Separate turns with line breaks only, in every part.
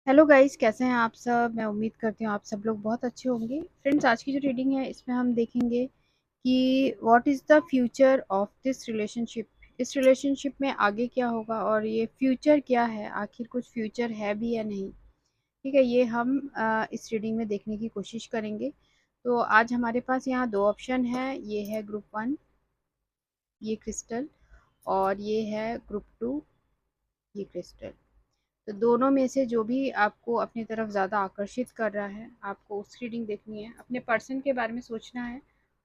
Hello guys, कैसे हैं आप सब। मैं उम्मीद करती हूँ आप सब लोग बहुत अच्छे होंगे। फ्रेंड्स, आज की जो रीडिंग है इसमें हम देखेंगे कि what is the future of this relationship. इस रिलेशनशिप में आगे क्या होगा और ये फ्यूचर क्या है, आखिर कुछ फ्यूचर है भी या नहीं। ठीक है, ये हम इस रीडिंग में देखने की कोशिश करेंगे। तो आज हमारे पास यहाँ दो ऑप्शन है। ये है ग्रुप वन, ये क्रिस्टल, और ये है ग्रुप टू, ये क्रिस्टल। तो दोनों में से जो भी आपको अपनी तरफ ज़्यादा आकर्षित कर रहा है, आपको उसकी रीडिंग देखनी है, अपने पर्सन के बारे में सोचना है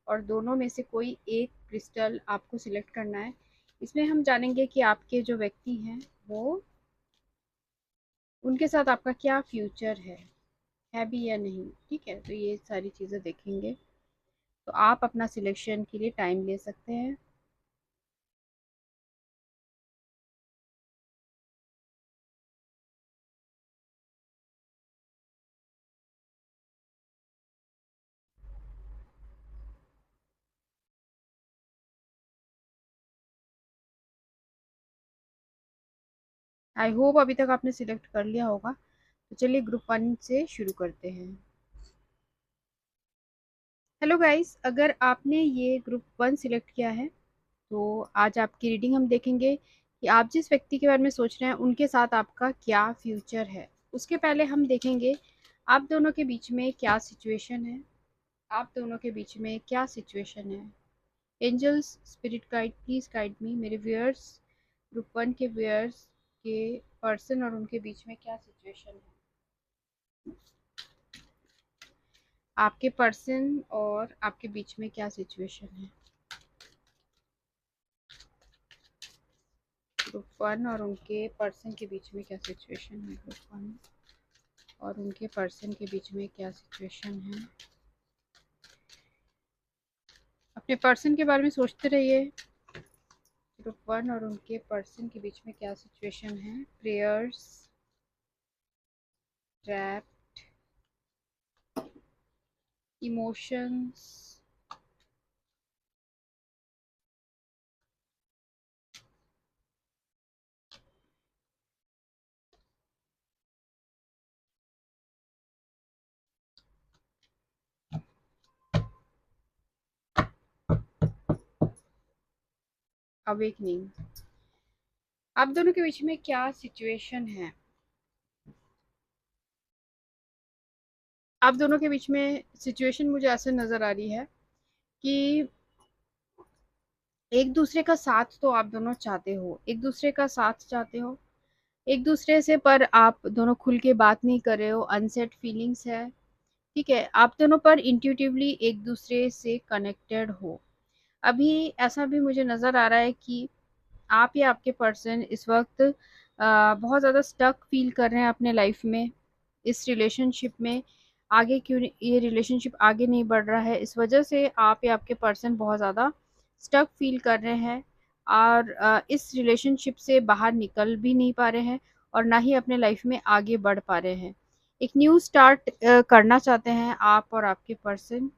और दोनों में से कोई एक क्रिस्टल आपको सिलेक्ट करना है। इसमें हम जानेंगे कि आपके जो व्यक्ति हैं वो, उनके साथ आपका क्या फ्यूचर है भी या नहीं। ठीक है, तो ये सारी चीज़ें देखेंगे। तो आप अपना सिलेक्शन के लिए टाइम ले सकते हैं। आई होप अभी तक आपने सिलेक्ट कर लिया होगा। तो चलिए ग्रुप वन से शुरू करते हैं। हेलो गाइस, अगर आपने ये ग्रुप वन सिलेक्ट किया है तो आज आपकी रीडिंग हम देखेंगे कि आप जिस व्यक्ति के बारे में सोच रहे हैं उनके साथ आपका क्या फ्यूचर है। उसके पहले हम देखेंगे आप दोनों के बीच में क्या सिचुएशन है। आप दोनों के बीच में क्या सिचुएशन है। Angels, spirit guide, please guide me. मेरे व्यूअर्स, ग्रुप वन के व्यूअर्स के पर्सन और उनके बीच में क्या सिचुएशन है। आपके पर्सन और आपके बीच में क्या सिचुएशन है। ग्रुप वन और उनके पर्सन के बीच में क्या सिचुएशन है। ग्रुप वन और उनके पर्सन के बीच में क्या सिचुएशन है। अपने पर्सन के बारे में सोचते रहिए। ग्रुप वन और उनके पर्सन के बीच में क्या सिचुएशन है। Prayers, trap, emotions, awakening. आप दोनों के बीच में क्या सिचुएशन है। आप दोनों के बीच में सिचुएशन मुझे ऐसे नज़र आ रही है कि एक दूसरे का साथ तो आप दोनों चाहते हो, एक दूसरे का साथ चाहते हो एक दूसरे से, पर आप दोनों खुल के बात नहीं कर रहे हो। अनसेट फीलिंग्स है। ठीक है, आप दोनों पर इंट्यूटिवली एक दूसरे से कनेक्टेड हो। अभी ऐसा भी मुझे नज़र आ रहा है कि आप या आपके पर्सन इस वक्त बहुत ज़्यादा स्टक फील कर रहे हैं अपने लाइफ में, इस रिलेशनशिप में। आगे क्यों ये रिलेशनशिप आगे नहीं बढ़ रहा है, इस वजह से आप या आपके पर्सन बहुत ज़्यादा स्टक फील कर रहे हैं और इस रिलेशनशिप से बाहर निकल भी नहीं पा रहे हैं और ना ही अपने लाइफ में आगे बढ़ पा रहे हैं। एक न्यू स्टार्ट करना चाहते हैं आप और आपके पर्सन।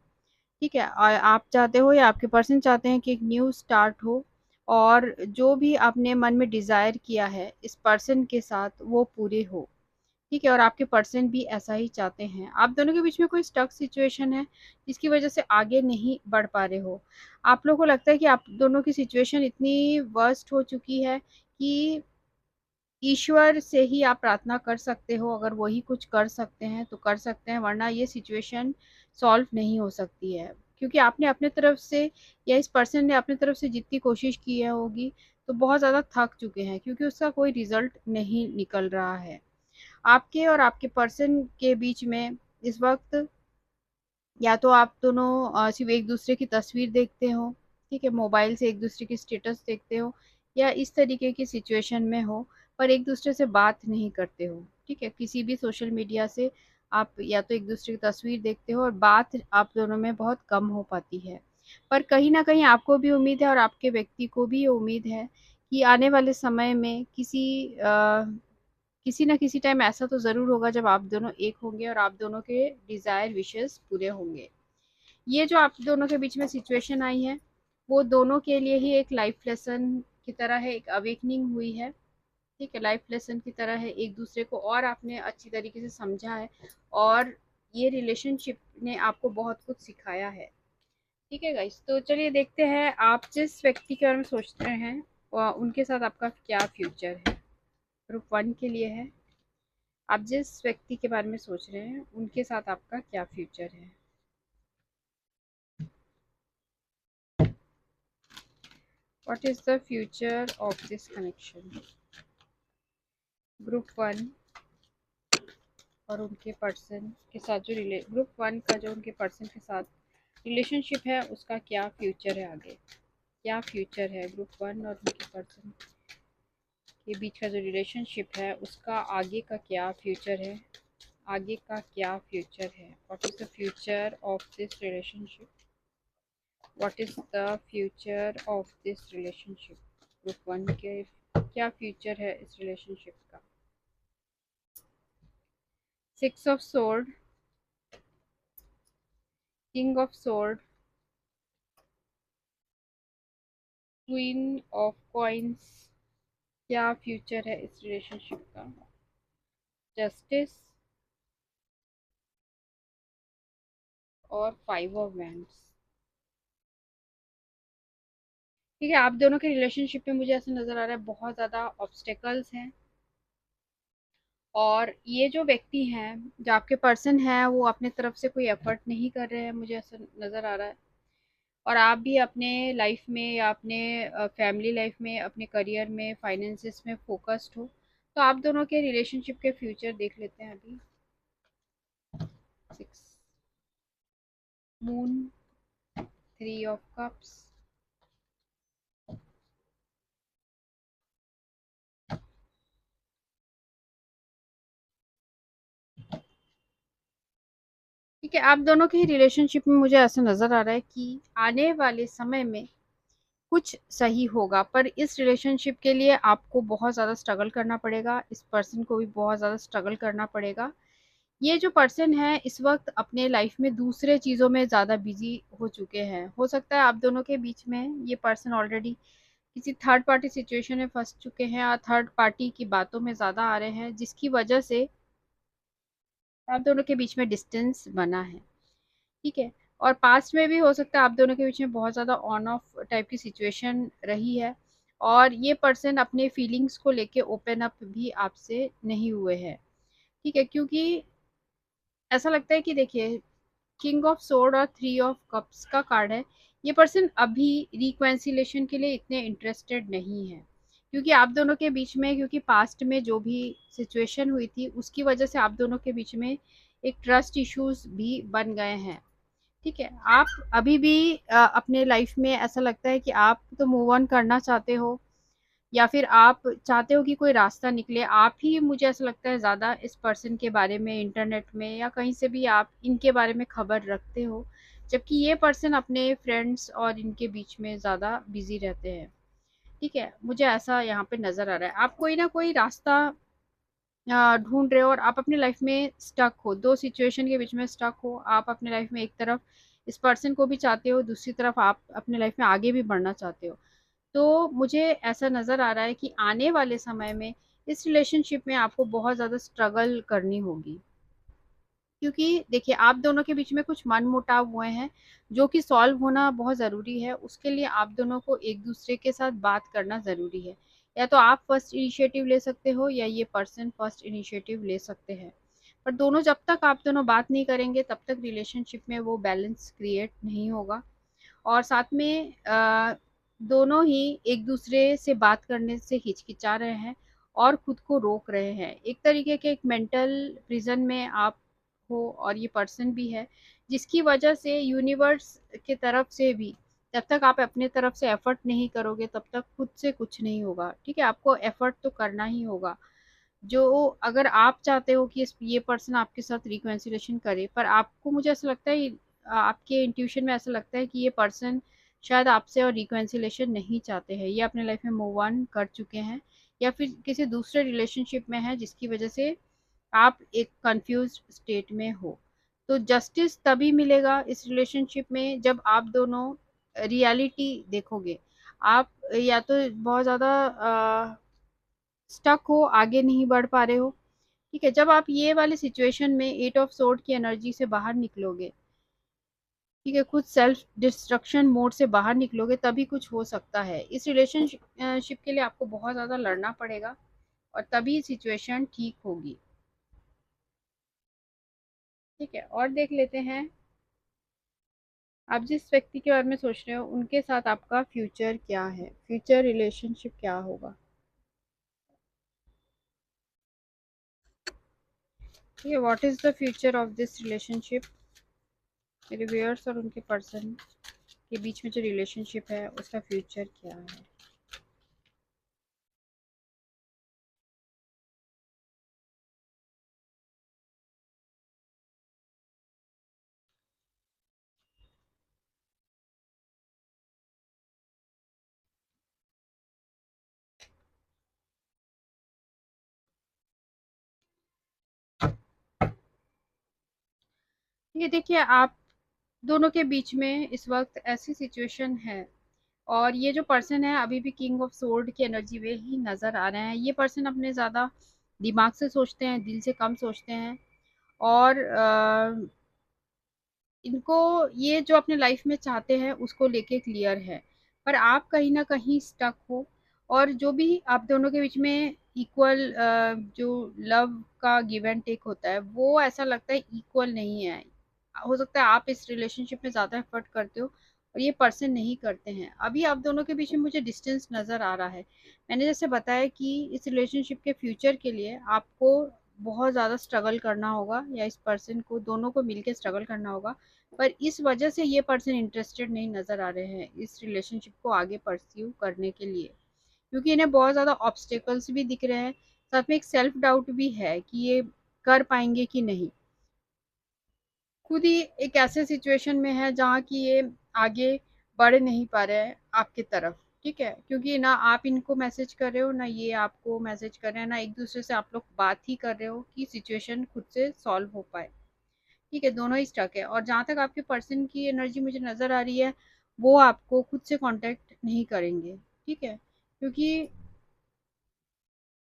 ठीक है, और आप चाहते हो या आपके पर्सन चाहते हैं कि एक न्यू स्टार्ट हो और जो भी आपने मन में डिज़ायर किया है इस पर्सन के साथ वो पूरे हो। ठीक है, और आपके पर्सन भी ऐसा ही चाहते हैं। आप दोनों के बीच में कोई स्टक सिचुएशन है जिसकी वजह से आगे नहीं बढ़ पा रहे हो। आप लोगों को लगता है कि आप दोनों की सिचुएशन इतनी वर्स्ट हो चुकी है कि ईश्वर से ही आप प्रार्थना कर सकते हो। अगर वही कुछ कर सकते हैं तो कर सकते हैं, वरना ये सिचुएशन सॉल्व नहीं हो सकती है। क्योंकि आपने अपने तरफ से या इस पर्सन ने अपनी तरफ से जितनी कोशिश की है होगी, तो बहुत ज़्यादा थक चुके हैं क्योंकि उसका कोई रिजल्ट नहीं निकल रहा है। आपके और आपके पर्सन के बीच में इस वक्त या तो आप दोनों सिर्फ एक दूसरे की तस्वीर देखते हो। ठीक है, मोबाइल से एक दूसरे की स्टेटस देखते हो या इस तरीके की सिचुएशन में हो, पर एक दूसरे से बात नहीं करते हो। ठीक है, किसी भी सोशल मीडिया से आप या तो एक दूसरे की तस्वीर देखते हो और बात आप दोनों में बहुत कम हो पाती है। पर कहीं ना कहीं आपको भी उम्मीद है और आपके व्यक्ति को भी ये उम्मीद है कि आने वाले समय में किसी ना किसी टाइम ऐसा तो ज़रूर होगा जब आप दोनों एक होंगे और आप दोनों के डिज़ायर विशेस पूरे होंगे। ये जो आप दोनों के बीच में सिचुएशन आई है वो दोनों के लिए ही एक लाइफ लेसन की तरह है, एक अवेकनिंग हुई है। ठीक है, लाइफ लेसन की तरह है, एक दूसरे को और आपने अच्छी तरीके से समझा है और ये रिलेशनशिप ने आपको बहुत कुछ सिखाया है। ठीक है गाइस, तो चलिए देखते हैं आप जिस व्यक्ति के बारे में सोचते हैं उनके साथ आपका क्या फ्यूचर है। ग्रुप 1 के लिए है, आप जिस व्यक्ति के बारे में सोच रहे हैं उनके साथ आपका क्या फ्यूचर है। What is the future of this connection. Group 1 और उनके पर्सन के साथ जो ग्रुप 1 का जो उनके पर्सन के साथ रिलेशनशिप है उसका क्या फ्यूचर है, आगे क्या फ्यूचर है ग्रुप 1 और उनके पर्सन के बीच का जो रिलेशनशिप है उसका आगे का क्या फ्यूचर है, आगे का क्या फ्यूचर है। What is the future of this relationship, what is the future of this relationship. Group 1 के क्या फ्यूचर है इस रिलेशनशिप का। 6 of sword, king of sword, queen of coins, क्या फ्यूचर है इस रिलेशनशिप का। जस्टिस और 5 ऑफ वैंड्स। ठीक है, आप दोनों के रिलेशनशिप में मुझे ऐसा नजर आ रहा है बहुत ज्यादा ऑब्स्टेकल्स हैं और ये जो व्यक्ति हैं, जो आपके पर्सन हैं, वो अपने तरफ से कोई एफर्ट नहीं कर रहे हैं, मुझे ऐसा नजर आ रहा है। और आप भी अपने लाइफ में या अपने फैमिली लाइफ में, अपने करियर में, फाइनेंसिस में फोकस्ड हो। तो आप दोनों के रिलेशनशिप के फ्यूचर देख लेते हैं अभी। 6 मून, 3 ऑफ कप्स, ठीक है, आप दोनों के रिलेशनशिप में मुझे ऐसा नजर आ रहा है कि आने वाले समय में कुछ सही होगा, पर इस रिलेशनशिप के लिए आपको बहुत ज़्यादा स्ट्रगल करना पड़ेगा, इस पर्सन को भी बहुत ज़्यादा स्ट्रगल करना पड़ेगा। ये जो पर्सन है इस वक्त अपने लाइफ में दूसरे चीज़ों में ज़्यादा बिजी हो चुके हैं। हो सकता है आप दोनों के बीच में ये पर्सन ऑलरेडी किसी थर्ड पार्टी सिचुएशन में फंस चुके हैं और थर्ड पार्टी की बातों में ज़्यादा आ रहे हैं, जिसकी वजह से आप दोनों के बीच में डिस्टेंस बना है। ठीक है, और पास्ट में भी हो सकता है आप दोनों के बीच में बहुत ज़्यादा ऑन ऑफ टाइप की सिचुएशन रही है और ये पर्सन अपने फीलिंग्स को लेके ओपन अप भी आपसे नहीं हुए हैं। ठीक है, क्योंकि ऐसा लगता है कि देखिए, किंग ऑफ सोर्ड और 3 ऑफ कप्स का कार्ड है। ये पर्सन अभी रिकॉन्सिलेशन के लिए इतने इंटरेस्टेड नहीं है, क्योंकि आप दोनों के बीच में, क्योंकि पास्ट में जो भी सिचुएशन हुई थी उसकी वजह से आप दोनों के बीच में एक ट्रस्ट इश्यूज भी बन गए हैं। ठीक है, आप अभी भी अपने लाइफ में ऐसा लगता है कि आप तो मूव ऑन करना चाहते हो या फिर आप चाहते हो कि कोई रास्ता निकले। आप ही, मुझे ऐसा लगता है, ज़्यादा इस पर्सन के बारे में इंटरनेट में या कहीं से भी आप इनके बारे में खबर रखते हो, जबकि ये पर्सन अपने फ्रेंड्स और इनके बीच में ज़्यादा बिजी रहते हैं। ठीक है, मुझे ऐसा यहाँ पे नज़र आ रहा है। आप कोई ना कोई रास्ता ढूंढ रहे हो और आप अपनी लाइफ में स्टक हो, दो सिचुएशन के बीच में स्टक हो। आप अपने लाइफ में एक तरफ इस पर्सन को भी चाहते हो, दूसरी तरफ आप अपने लाइफ में आगे भी बढ़ना चाहते हो। तो मुझे ऐसा नज़र आ रहा है कि आने वाले समय में इस रिलेशनशिप में आपको बहुत ज़्यादा स्ट्रगल करनी होगी, क्योंकि देखिए आप दोनों के बीच में कुछ मनमुटाव हुए हैं जो कि सॉल्व होना बहुत ज़रूरी है। उसके लिए आप दोनों को एक दूसरे के साथ बात करना ज़रूरी है। या तो आप फर्स्ट इनिशिएटिव ले सकते हो या ये पर्सन फर्स्ट इनिशिएटिव ले सकते हैं, पर दोनों, जब तक आप दोनों बात नहीं करेंगे तब तक रिलेशनशिप में वो बैलेंस क्रिएट नहीं होगा। और साथ में दोनों ही एक दूसरे से बात करने से हिचकिचा रहे हैं और खुद को रोक रहे हैं। एक तरीके के एक मेंटल प्रिजन में आप हो और ये पर्सन भी है, जिसकी वजह से यूनिवर्स के तरफ से भी, जब तक आप अपने तरफ से एफर्ट नहीं करोगे तब तक खुद से कुछ नहीं होगा। ठीक है, आपको एफर्ट तो करना ही होगा। जो, अगर आप चाहते हो कि ये पर्सन आपके साथ रिकॉन्सिलेशन करे, पर आपको, मुझे ऐसा लगता है, आपके इंट्यूशन में ऐसा लगता है कि ये पर्सन शायद आपसे और रिकॉन्सिलेशन नहीं चाहते हैं, ये अपने लाइफ में मूव ऑन कर चुके हैं या फिर किसी दूसरे रिलेशनशिप में है, जिसकी वजह से आप एक कंफ्यूज स्टेट में हो। तो जस्टिस तभी मिलेगा इस रिलेशनशिप में जब आप दोनों रियलिटी देखोगे। आप या तो बहुत ज़्यादा स्टक हो, आगे नहीं बढ़ पा रहे हो। ठीक है, जब आप ये वाली सिचुएशन में 8 ऑफ सोर्ड की एनर्जी से बाहर निकलोगे, ठीक है, खुद सेल्फ डिस्ट्रक्शन मोड से बाहर निकलोगे, तभी कुछ हो सकता है। इस रिलेशनशिप के लिए आपको बहुत ज़्यादा लड़ना पड़ेगा और तभी सिचुएशन ठीक होगी। ठीक है, और देख लेते हैं आप जिस व्यक्ति के बारे में सोच रहे हो उनके साथ आपका फ्यूचर क्या है, फ्यूचर रिलेशनशिप क्या होगा। ठीक है, what is the future of this relationship. मेरे व्यूअर्स और उनके पर्सन के बीच में जो रिलेशनशिप है उसका फ्यूचर क्या है। ये देखिए, आप दोनों के बीच में इस वक्त ऐसी सिचुएशन है, और ये जो पर्सन है अभी भी किंग ऑफ सोर्ड की एनर्जी में ही नजर आ रहे हैं। ये पर्सन अपने ज्यादा दिमाग से सोचते हैं, दिल से कम सोचते हैं, और इनको ये जो अपने लाइफ में चाहते हैं उसको लेके क्लियर है। पर आप कहीं ना कहीं स्टक हो, और जो भी आप दोनों के बीच में इक्वल जो लव का गिव एंड टेक होता है वो ऐसा लगता है इक्वल नहीं है। हो सकता है आप इस रिलेशनशिप में ज़्यादा एफर्ट करते हो और ये पर्सन नहीं करते हैं। अभी आप दोनों के बीच में मुझे डिस्टेंस नज़र आ रहा है। मैंने जैसे बताया कि इस रिलेशनशिप के फ्यूचर के लिए आपको बहुत ज़्यादा स्ट्रगल करना होगा, या इस पर्सन को दोनों को मिलकर स्ट्रगल करना होगा। पर इस वजह से ये पर्सन इंटरेस्टेड नहीं नज़र आ रहे हैं इस रिलेशनशिप को आगे परस्यू करने के लिए, क्योंकि इन्हें बहुत ज़्यादा ऑब्स्टेकल्स भी दिख रहे हैं। साथ में एक सेल्फ डाउट भी है कि ये कर पाएंगे कि नहीं। खुद ही एक ऐसे सिचुएशन में है जहाँ की ये आगे बढ़ नहीं पा रहे हैं आपकी तरफ। ठीक है, क्योंकि ना आप इनको मैसेज कर रहे हो, ना ये आपको मैसेज कर रहे हैं, ना एक दूसरे से आप लोग बात ही कर रहे हो कि सिचुएशन खुद से सॉल्व हो पाए। ठीक है, दोनों ही स्टक है, और जहाँ तक आपके पर्सन की एनर्जी मुझे नज़र आ रही है वो आपको खुद से कांटेक्ट नहीं करेंगे। ठीक है, क्योंकि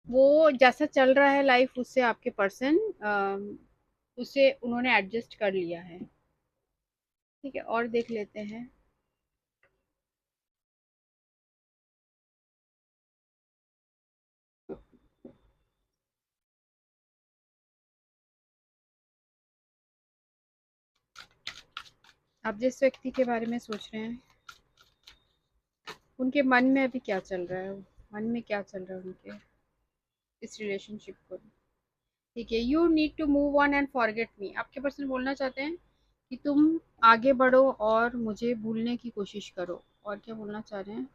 वो जैसा चल रहा है लाइफ उससे आपके पर्सन उससे उन्होंने एडजस्ट कर लिया है। ठीक है, और देख लेते हैं। आप जिस व्यक्ति के बारे में सोच रहे हैं उनके मन में अभी क्या चल रहा है, मन में क्या चल रहा है उनके इस रिलेशनशिप को। ठीक है, you need to move on and forget me. आपके पर्सन बोलना चाहते हैं कि तुम आगे बढ़ो और मुझे भूलने की कोशिश करो। और क्या बोलना चाह रहे हैं।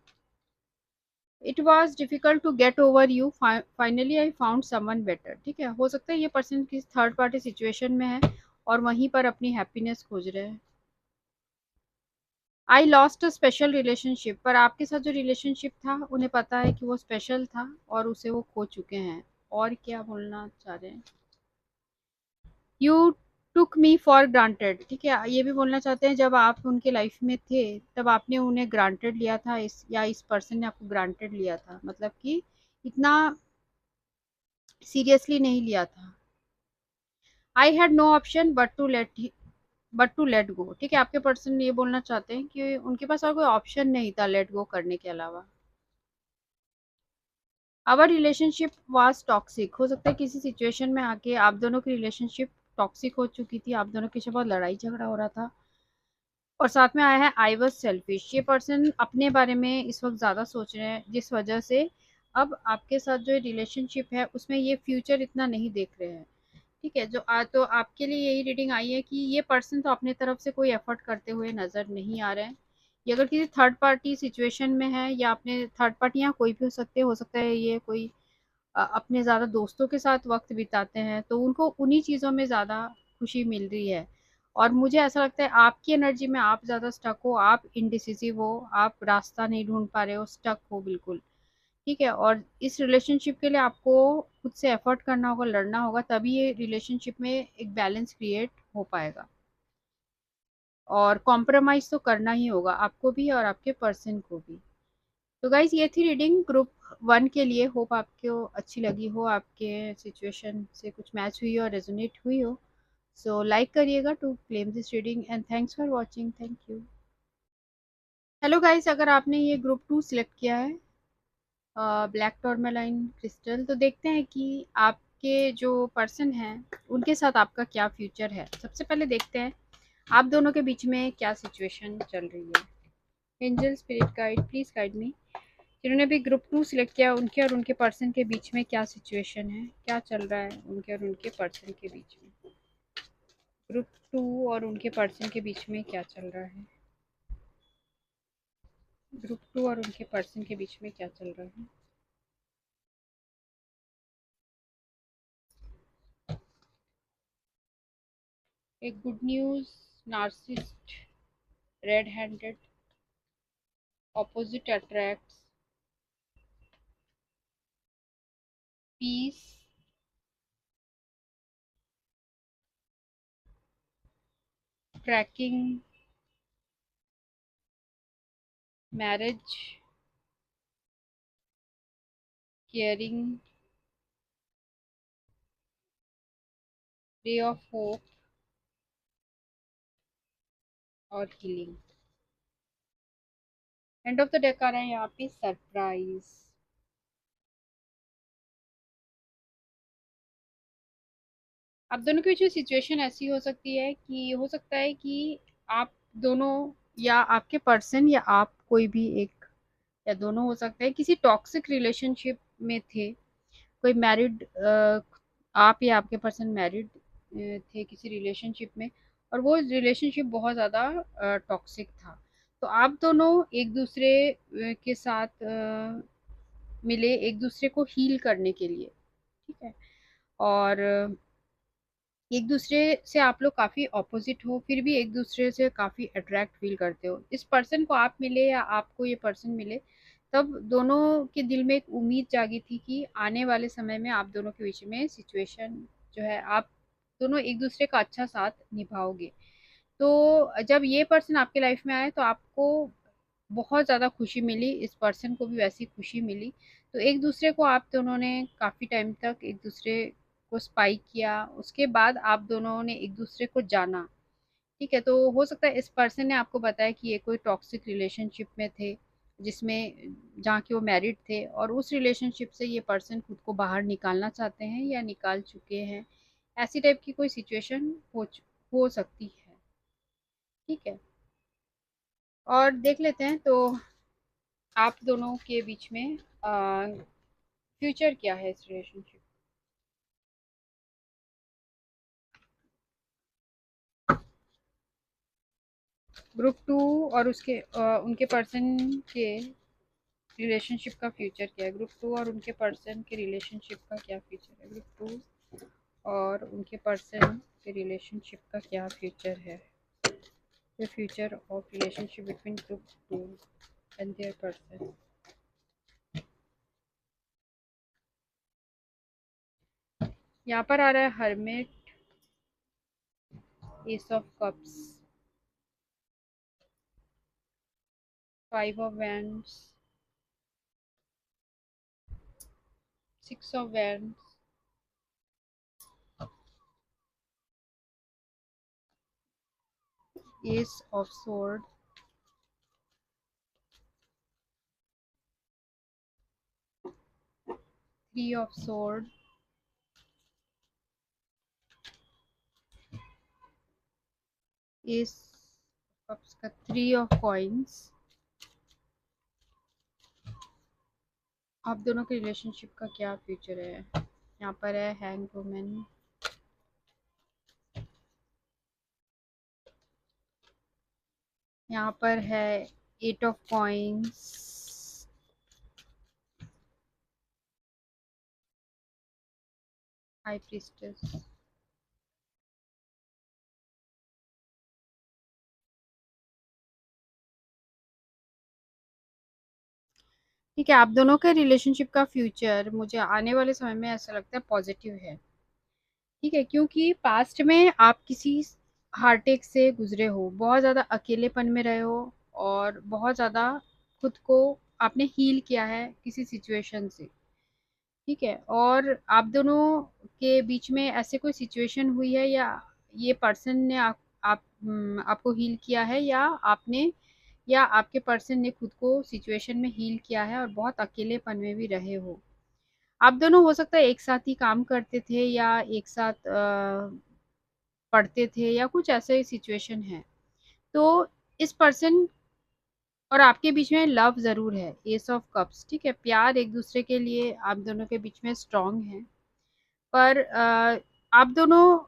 It was difficult to get over you, finally I found someone better. ठीक है, हो सकता है ये पर्सन किस थर्ड पार्टी सिचुएशन में है और वहीं पर अपनी हैप्पीनेस खोज रहे हैं। I lost a special relationship, पर आपके साथ जो रिलेशनशिप था उन्हें पता है कि वो स्पेशल था और उसे वो खो चुके हैं। और क्या बोलना चाह रहे हैं। You took me for granted. ठीक है, ये भी बोलना चाहते हैं जब आप उनके लाइफ में थे तब आपने उन्हें ग्रांटेड लिया था, इस या इस पर्सन ने आपको ग्रांटेड लिया था, मतलब कि इतना सीरियसली नहीं लिया था। I had no option but to let go. ठीक है, आपके पर्सन ये बोलना चाहते हैं कि उनके पास और कोई ऑप्शन नहीं था लेट गो करने के अलावा। Our relationship was toxic. हो सकता है किसी सिचुएशन में आके आप दोनों की रिलेशनशिप टॉक्सिक हो चुकी थी, आप दोनों के बीच बहुत लड़ाई झगड़ा हो रहा था। और साथ में आया है आई वॉज सेल्फिश। ये पर्सन अपने बारे में इस वक्त ज़्यादा सोच रहे हैं जिस वजह से अब आपके साथ जो रिलेशनशिप है उसमें ये फ्यूचर इतना नहीं देख रहे हैं। ठीक है, तो आपके लिए यही रीडिंग आई है कि ये पर्सन तो अपने तरफ से कोई एफर्ट करते हुए नज़र नहीं आ रहे हैं। ये अगर किसी थर्ड पार्टी सिचुएशन में है, या अपने थर्ड पार्टी यहाँ कोई भी हो सकता है ये कोई अपने ज़्यादा दोस्तों के साथ वक्त बिताते हैं तो उनको उन्हीं चीज़ों में ज़्यादा खुशी मिल रही है। और मुझे ऐसा लगता है आपकी एनर्जी में आप ज़्यादा स्टक हो, आप इनडिसिसिव हो, आप रास्ता नहीं ढूंढ पा रहे हो, स्टक हो बिल्कुल। ठीक है, और इस रिलेशनशिप के लिए आपको खुद से एफर्ट करना होगा, लड़ना होगा, तभी ये रिलेशनशिप में एक बैलेंस क्रिएट हो पाएगा। और कॉम्प्रोमाइज़ तो करना ही होगा आपको भी और आपके पर्सन को भी। तो गाइज ये थी रीडिंग। ग्रुप वन के लिए होप आपको अच्छी लगी हो, आपके सिचुएशन से कुछ मैच हुई हो, रेजोनेट हुई हो। सो लाइक करिएगा to claim this reading and thanks for watching. Thank you. Hello guys, अगर आपने ये ग्रुप 2 सिलेक्ट किया है, ब्लैक टॉर्मेलाइन क्रिस्टल, तो देखते हैं कि आपके जो पर्सन हैं उनके साथ आपका क्या फ्यूचर है। सबसे पहले देखते हैं आप दोनों के बीच में क्या सिचुएशन चल रही है। Angel spirit guide please guide मी। जिन्होंने भी ग्रुप 2 सिलेक्ट किया, उनके और उनके पर्सन के बीच में क्या सिचुएशन है, क्या चल रहा है उनके और उनके पर्सन के बीच में। ग्रुप 2 और उनके पर्सन के बीच में क्या चल रहा है। ग्रुप 2 और उनके पर्सन के बीच में क्या चल रहा है। एक good news, narcissist, red handed, opposite attracts, peace, tracking, marriage, caring, ray of hope और healing। End of the deck आ रहा है यहाँ पे सरप्राइज। आप दोनों की बीच में सिचुएशन ऐसी हो सकती है कि हो सकता है कि आप दोनों या आपके पर्सन या आप कोई भी एक या दोनों हो सकते हैं किसी टॉक्सिक रिलेशनशिप में थे। कोई मैरिड, आप या आपके पर्सन मैरिड थे किसी रिलेशनशिप में, और वो रिलेशनशिप बहुत ज़्यादा टॉक्सिक था। तो आप दोनों एक दूसरे के साथ मिले एक दूसरे को हील करने के लिए, ठीक है। और एक दूसरे से आप लोग काफ़ी ऑपोजिट हो, फिर भी एक दूसरे से काफ़ी अट्रैक्ट फील करते हो। इस पर्सन को आप मिले या आपको ये पर्सन मिले, तब दोनों के दिल में एक उम्मीद जागी थी कि आने वाले समय में आप दोनों के बीच में सिचुएशन जो है, आप दोनों एक दूसरे का अच्छा साथ निभाओगे। तो जब ये पर्सन आपके लाइफ में आए तो आपको बहुत ज़्यादा खुशी मिली, इस पर्सन को भी वैसी खुशी मिली। तो एक दूसरे को आप दोनों ने काफ़ी टाइम तक एक दूसरे को स्पाई किया, उसके बाद आप दोनों ने एक दूसरे को जाना, ठीक है। तो हो सकता है इस पर्सन ने आपको बताया कि ये कोई टॉक्सिक रिलेशनशिप में थे, जिसमें जहाँ के वो मैरिड थे, और उस रिलेशनशिप से ये पर्सन खुद को बाहर निकालना चाहते हैं या निकाल चुके हैं। ऐसी टाइप की कोई सिचुएशन हो सकती है, ठीक है। और देख लेते हैं तो आप दोनों के बीच में फ्यूचर क्या है इस रिलेशनशिप। ग्रुप 2 और उनके पर्सन के रिलेशनशिप का फ्यूचर क्या है। ग्रुप 2 और उनके पर्सन के रिलेशनशिप का क्या फ्यूचर है। ग्रुप 2 और उनके पर्सन के रिलेशनशिप का क्या फ्यूचर है। The future of relationship between group 2 and their person. यहाँ पर आ रहा है hermit, ace of cups, 5 of wands, 6 of wands, ace of sword, three of sword, ace cups का, थ्री ऑफ कॉइन्स। आप दोनों के रिलेशनशिप का क्या फ्यूचर है। यहाँ पर है हैंग वुमन, यहाँ पर है 8 ऑफ कॉइन्स, हाई प्रीस्टेस। ठीक है, आप दोनों के रिलेशनशिप का फ्यूचर मुझे आने वाले समय में ऐसा लगता है पॉजिटिव है, ठीक है। क्योंकि पास्ट में आप किसी हार्टेक से गुजरे हो, बहुत ज़्यादा अकेलेपन में रहे हो, और बहुत ज़्यादा खुद को आपने हील किया है किसी सिचुएशन से, ठीक है। और आप दोनों के बीच में ऐसे कोई सिचुएशन हुई है, या ये पर्सन ने आपको हील किया है, या आपने, या आपके पर्सन ने खुद को सिचुएशन में हील किया है और बहुत अकेलेपन में भी रहे हो। आप दोनों हो सकता है एक साथ ही काम करते थे, या एक साथ पढ़ते थे, या कुछ ऐसे सिचुएशन है। तो इस पर्सन और आपके बीच में लव ज़रूर है, एस ऑफ कप्स, ठीक है। प्यार एक दूसरे के लिए आप दोनों के बीच में स्ट्रांग है। पर आप दोनों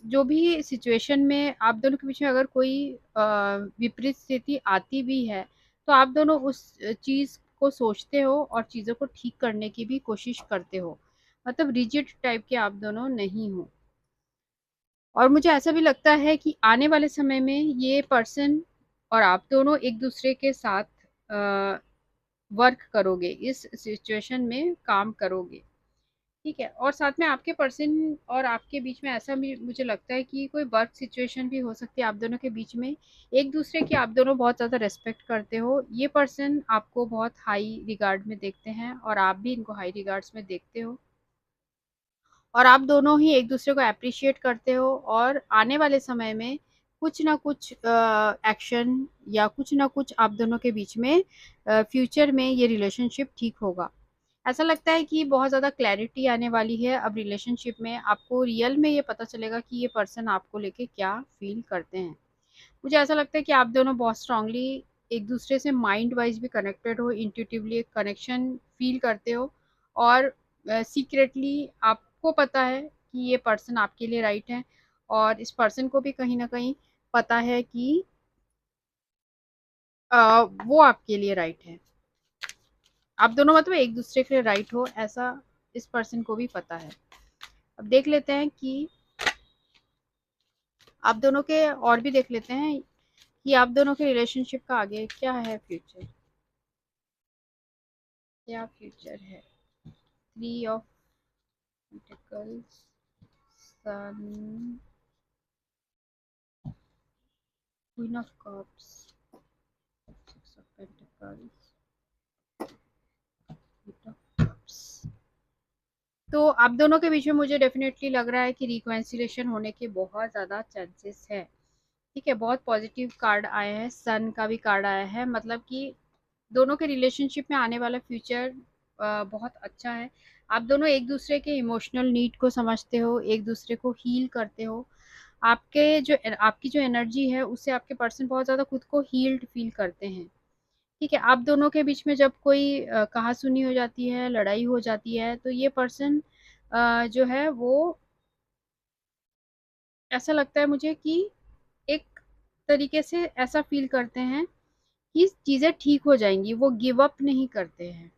जो भी सिचुएशन में आप दोनों के बीच में अगर कोई विपरीत स्थिति आती भी है, तो आप दोनों उस चीज़ को सोचते हो और चीज़ों को ठीक करने की भी कोशिश करते हो। मतलब रिजिड टाइप के आप दोनों नहीं हो। और मुझे ऐसा भी लगता है कि आने वाले समय में ये पर्सन और आप दोनों एक दूसरे के साथ वर्क करोगे, इस सिचुएशन में काम करोगे, ठीक है। और साथ में आपके पर्सन और आपके बीच में ऐसा भी मुझे लगता है कि कोई वर्क सिचुएशन भी हो सकती है आप दोनों के बीच में। एक दूसरे की आप दोनों बहुत ज़्यादा रेस्पेक्ट करते हो, ये पर्सन आपको बहुत हाई रिगार्ड में देखते हैं और आप भी इनको हाई रिगार्ड्स में देखते हो, और आप दोनों ही एक दूसरे को अप्रिशिएट करते हो। और आने वाले समय में कुछ ना कुछ एक्शन या कुछ ना कुछ आप दोनों के बीच में फ्यूचर में ये रिलेशनशिप ठीक होगा। ऐसा लगता है कि बहुत ज़्यादा क्लैरिटी आने वाली है अब रिलेशनशिप में। आपको रियल में ये पता चलेगा कि ये पर्सन आपको लेके क्या फील करते हैं। मुझे ऐसा लगता है कि आप दोनों बहुत स्ट्रांगली एक दूसरे से माइंड वाइज भी कनेक्टेड हो, इंट्यूटिवली एक कनेक्शन फील करते हो, और सीक्रेटली आपको पता है कि ये पर्सन आपके लिए राइट है, और इस पर्सन को भी कहीं ना कहीं पता है कि वो आपके लिए राइट है। आप दोनों मतलब एक दूसरे के लिए राइट हो, ऐसा इस पर्सन को भी पता है। अब देख लेते हैं कि आप दोनों के, और भी देख लेते हैं कि आप दोनों के रिलेशनशिप का आगे क्या है फ्यूचर, क्या फ्यूचर है। Three of pentacles, sun, queen of cups, six of pentacles, eight of cups. तो आप दोनों के बीच में मुझे डेफिनेटली लग रहा है कि रिकॉन्सिलेशन होने के बहुत ज़्यादा चांसेस है, ठीक है। बहुत पॉजिटिव कार्ड आए हैं, सन का भी कार्ड आया है, मतलब कि दोनों के रिलेशनशिप में आने वाला फ्यूचर बहुत अच्छा है। आप दोनों एक दूसरे के इमोशनल नीड को समझते हो, एक दूसरे को हील करते हो। आपकी जो एनर्जी है उससे आपके पर्सन बहुत ज़्यादा खुद को हील्ड फील करते हैं, ठीक है। आप दोनों के बीच में जब कोई कहासुनी हो जाती है, लड़ाई हो जाती है, तो ये पर्सन जो है वो, ऐसा लगता है मुझे कि एक तरीके से ऐसा फील करते हैं कि चीज़ें ठीक हो जाएंगी, वो गिव अप नहीं करते हैं,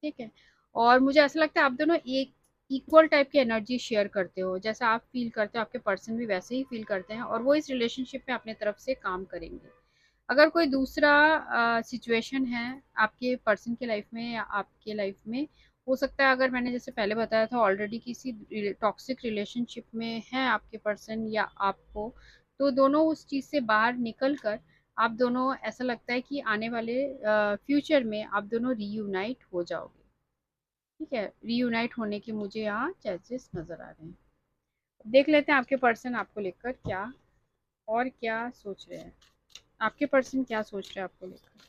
ठीक है। और मुझे ऐसा लगता है आप दोनों एक इक्वल टाइप की एनर्जी शेयर करते हो, जैसा आप फील करते हो आपके पर्सन भी वैसे ही फील करते हैं, और वो इस रिलेशनशिप में अपने तरफ से काम करेंगे। अगर कोई दूसरा सिचुएशन है आपके पर्सन के लाइफ में या आपके लाइफ में, हो सकता है, अगर मैंने जैसे पहले बताया था ऑलरेडी किसी टॉक्सिक रिलेशनशिप में है आपके पर्सन या आपको, तो दोनों उस चीज़ से बाहर निकल कर आप दोनों, ऐसा लगता है कि आने वाले फ्यूचर में आप दोनों रीयूनाइट हो जाओगे, ठीक है। रीयूनाइट होने के मुझे यहाँ चांसेस नज़र आ रहे हैं। देख लेते हैं आपके पर्सन आपको लेकर क्या और क्या सोच रहे हैं। आपके पर्सन क्या सोच रहे हैं आपको लेकर।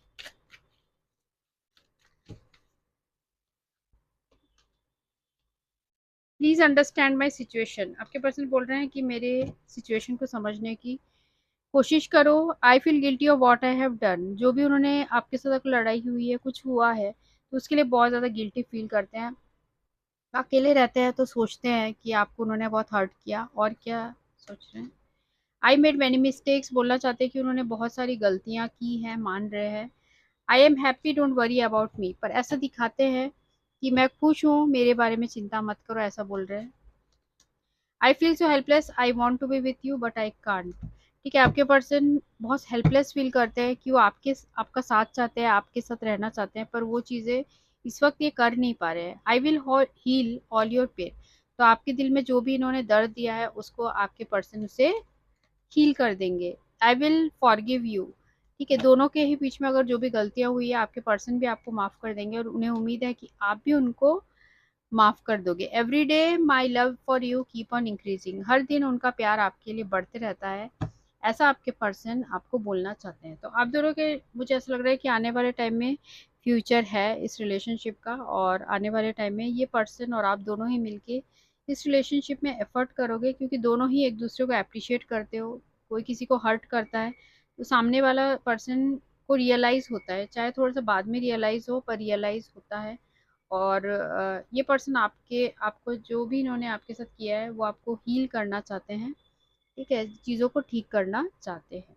Please understand my situation. आपके पर्सन बोल रहे हैं कि मेरे सिचुएशन को समझने की कोशिश करो। I feel guilty of what I have done. जो भी उन्होंने आपके साथ लड़ाई हुई है, कुछ हुआ है, तो उसके लिए बहुत ज़्यादा गिल्टी फील करते हैं। अकेले रहते हैं तो सोचते हैं कि आपको उन्होंने बहुत हर्ट किया, और क्या सोच रहे हैं। आई मेड मैनी मिस्टेक्स, बोलना चाहते हैं कि उन्होंने बहुत सारी गलतियाँ की हैं, मान रहे हैं। I am happy, don't worry about me, पर ऐसा दिखाते हैं कि मैं खुश हूँ, मेरे बारे में चिंता मत करो, ऐसा बोल रहे हैं। I feel so helpless, I want to be with you but I can't, ठीक है। आपके पर्सन बहुत हेल्पलेस फील करते हैं कि वो आपका साथ चाहते हैं, आपके साथ रहना चाहते हैं, पर वो चीज़ें इस वक्त ये कर नहीं पा रहे हैं। I will heal all your pain, तो आपके दिल में जो भी इन्होंने दर्द दिया है उसको आपके पर्सन से हील कर देंगे। आई विल फॉरगिव यू, ठीक है, दोनों के ही बीच में अगर जो भी गलतियाँ हुई है, आपके पर्सन भी आपको माफ़ कर देंगे और उन्हें उम्मीद है कि आप भी उनको माफ़ कर दोगे। Every day my love for you keep on increasing, हर दिन उनका प्यार आपके लिए बढ़ते रहता है, ऐसा आपके पर्सन आपको बोलना चाहते हैं। तो आप दोनों के, मुझे ऐसा लग रहा है कि आने वाले टाइम में फ्यूचर है इस रिलेशनशिप का, और आने वाले टाइम में ये पर्सन और आप दोनों ही मिलके इस रिलेशनशिप में एफर्ट करोगे, क्योंकि दोनों ही एक दूसरे को अप्रिशिएट करते हो। कोई किसी को हर्ट करता है तो सामने वाला पर्सन को रियलाइज़ होता है, चाहे थोड़ा सा बाद में रियलाइज़ हो, पर रियलाइज़ होता है। और ये पर्सन आपको जो भी इन्होंने आपके साथ किया है वो आपको हील करना चाहते हैं, ठीक है, चीज़ों को ठीक करना चाहते हैं।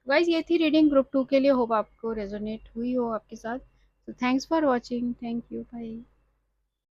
गाइस, ये थी रीडिंग ग्रुप 2 के लिए, होप आपको रेजोनेट हुई हो आपके साथ। तो thanks for watching, thank you, bye.